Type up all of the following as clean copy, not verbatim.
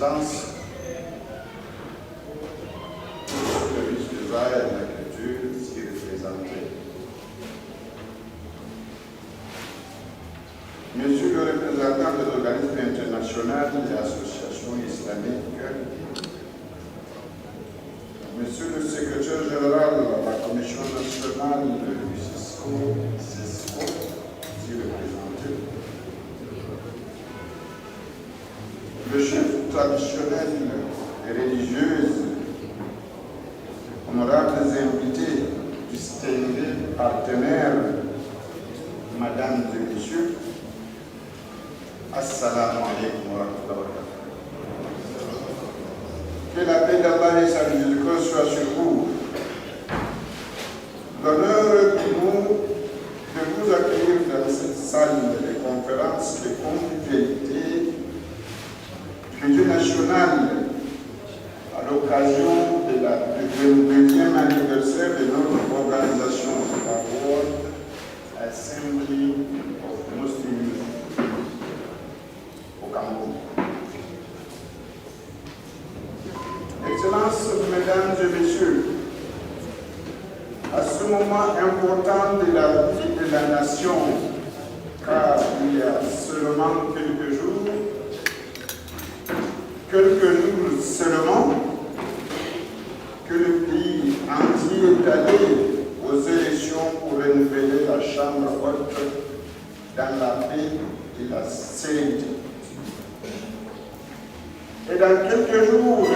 Excellences, le ministre des Arts et de la Culture, ici représenté, Monsieur le représentant de l'organisme international des associations islamiques, Monsieur le secrétaire général de la Commission nationale du CISCO, ici représenté, le chef traditionnel et religieuse, honorables invités, distingués partenaires, Mesdames et Messieurs, Assalamu alaikum wa rahmatullahi wa barakatuh. Que la paix d'Allah et sa miséricorde soient sur vous. L'honneur pour nous de vous accueillir dans cette salle de conférence de convivialité du Dieu national à l'occasion du 22e anniversaire de notre organisation, la World Assembly of Muslims au Cameroun. Excellences, Mesdames et Messieurs, à ce moment important de la vie de la nation, car il y a seulement quelques jours seulement, que le pays entier est allé aux élections pour renouveler la Chambre haute dans la paix et la sérénité. Et dans quelques jours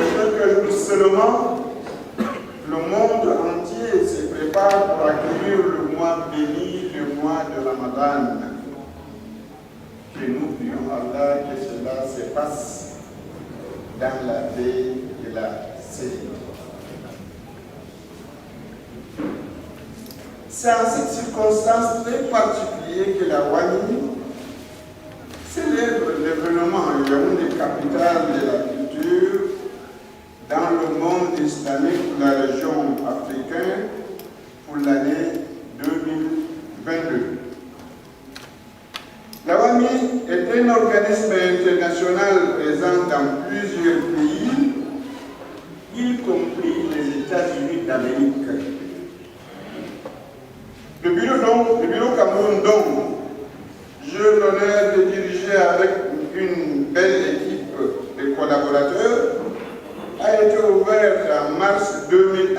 seulement, le monde entier se prépare pour accueillir le mois béni, le mois de Ramadan. Que nous prions Allah que cela se passe dans la paix et la sérénité. C'est en cette circonstance très particulière que la WAMI célèbre l'événement Yaoundé, capitale de la culture, dans le monde islamique de la région africaine pour l'année 2022. La WAMI est un organisme international présent dans plusieurs pays, y compris les États-Unis d'Amérique. Le bureau Cameroun, donc, j'ai l'honneur de diriger avec une belle équipe de collaborateurs, a été ouvert en mars 2001.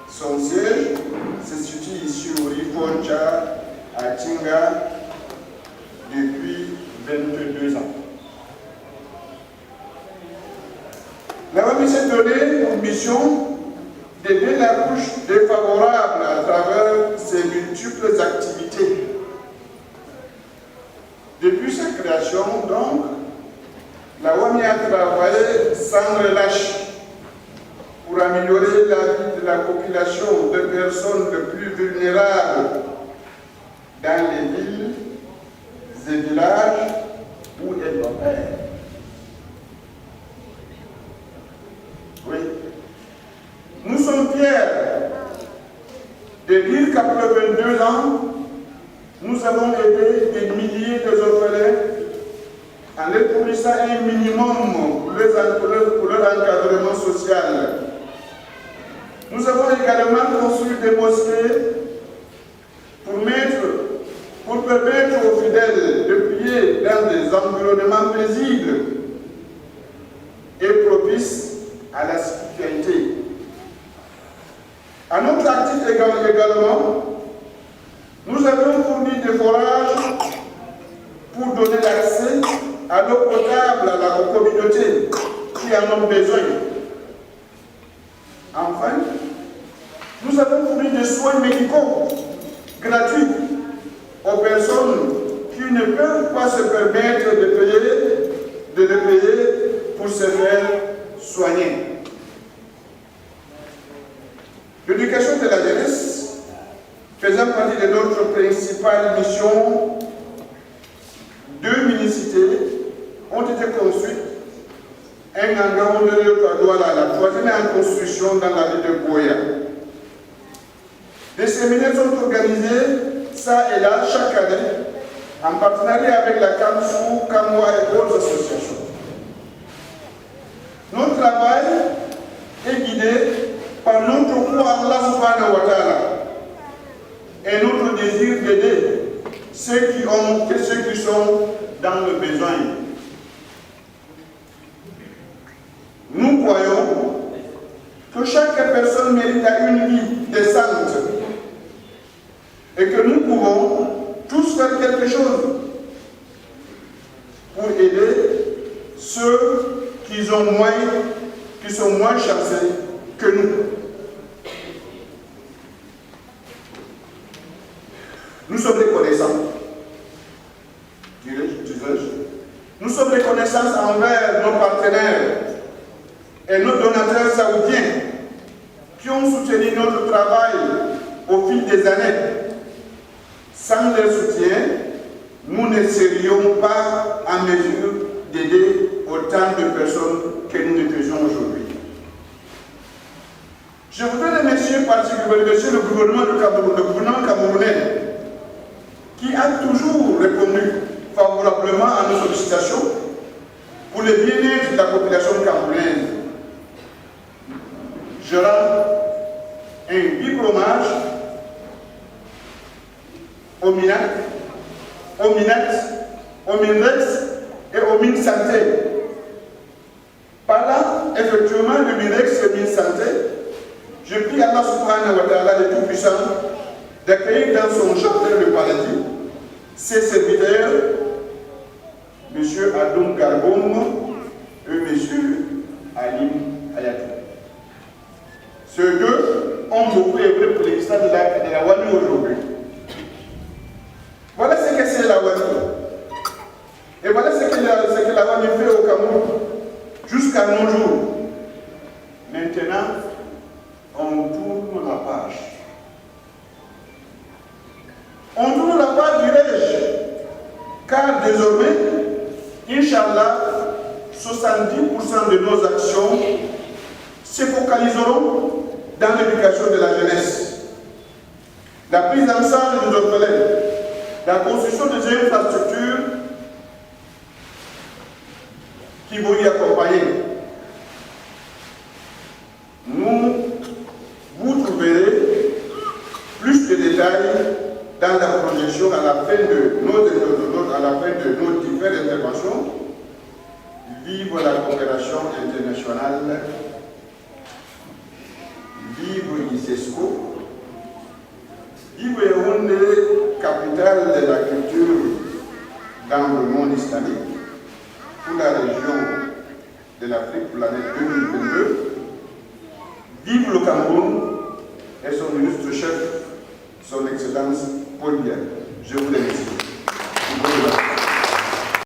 Son siège se situe ici au Rifoncha, à Tinga, depuis 22 ans. La WAMI s'est donnée une mission d'aider la couche défavorable à travers ses multiples activités. Depuis sa création, donc, la WAMI a travaillé sans relâche pour améliorer la vie de la population de personnes les plus vulnérables dans les villes et villages où elle opère. Oui. Nous sommes fiers de dire qu'après 22 ans, nous avons aidé des milliers d'orphelins en leur fournissant un minimum pour leur encadrement social. Nous avons également construit des mosquées pour permettre aux fidèles de prier dans des environnements paisibles et propices à la spiritualité. À notre actif également, nous avons fourni des forages pour donner l'accès à l'eau potable aux communautés qui en ont besoin. Enfin, nous avons fourni des soins médicaux gratuits aux personnes qui ne peuvent pas se permettre de les payer pour se faire soigner. L'éducation de la jeunesse, faisant partie de notre principale mission, 2 mini-cités ont été construites, un en Gaoundé et l'autre à Douala, la troisième est en construction dans la ville de Boya. Des séminaires sont organisés, ça et là, chaque année, en partenariat avec la CAMSU, CAMWA et autres leurs besoins. Nous croyons que chaque personne mérite une vie décente et que nous pouvons tous faire quelque chose pour aider ceux qui sont moins chanceux que nous. Nous sommes reconnaissants, nous sommes reconnaissants envers nos partenaires et nos donateurs saoudiens qui ont soutenu notre travail au fil des années. Sans leur soutien, nous ne serions pas en mesure d'aider autant de personnes que nous le faisons aujourd'hui. Je voudrais remercier particulièrement le gouvernement camerounais qui a toujours répondu favorablement à nos sollicitations pour le bien-être de la population camerounaise. Je rends un vif hommage au MINAC, au MINEX et au MINSanté. Par là, effectivement, le MINEX et le MINSanté, je prie Allah subhanahu wa ta'ala, le Tout-Puissant, d'accueillir dans son jardin de paradis ses serviteurs, M. Adoum Garboum et M. Alim Hayatou. Ceux deux ont beaucoup œuvré pour l'existence de la WANU aujourd'hui. Voilà ce que c'est la WANU. Et voilà ce que la WANU fait au Cameroun jusqu'à nos jours. Maintenant, on tourne la page. On tourne la page, dirais-je, car désormais, Inch'Allah, 70% de nos actions se focaliseront dans l'éducation de la jeunesse, la prise en charge des orphelins, la construction des infrastructures qui vont y accompagner. Vous trouverez plus de détails dans la projection à la fin de nos différentes interventions. Vive la coopération internationale, vive l'ICESCO, vive Yaoundé, capitale de la culture dans le monde islamique, pour la région de l'Afrique pour l'année 2022. Vive le Cameroun et son illustre chef, son Excellence Paul Biya. Je vous remercie.